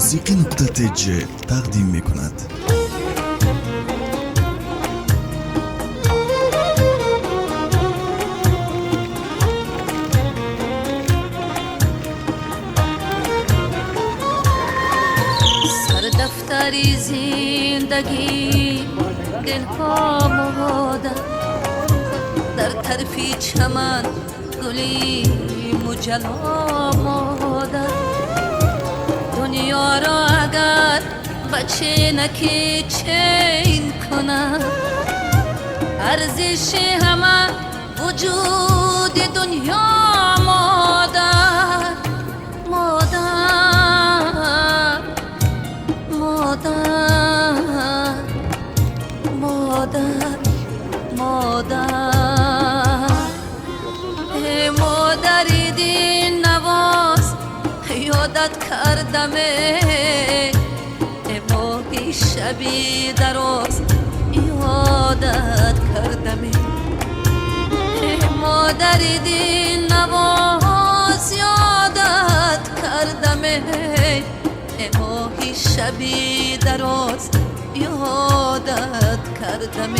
موسیقی نقطه تج تقدیم می کند. سر دفتری زندگی دلها مهاده در طرفی چمن گلی مجلا ماده دنیا را اگر بچه نکی چین کنه ارزش همه وجود دنیا مادر مادر مادر مادر مادر ای مادری دین نواز یادت کردم ای ماهی شبی دراز یادت کردم ای مادری دین نواز یادت کردم ای ماهی شبی دراز یادت کردم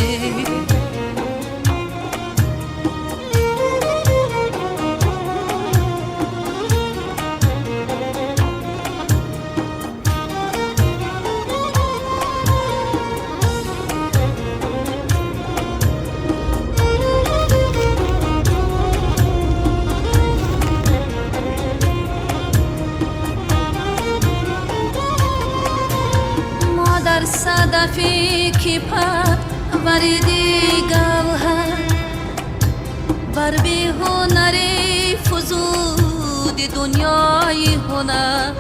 در صدفی که پروریدی گوهر بر بی هنری فزودی دنیای هنر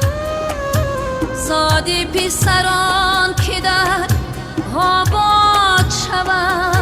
زادی پسران که در آباد شود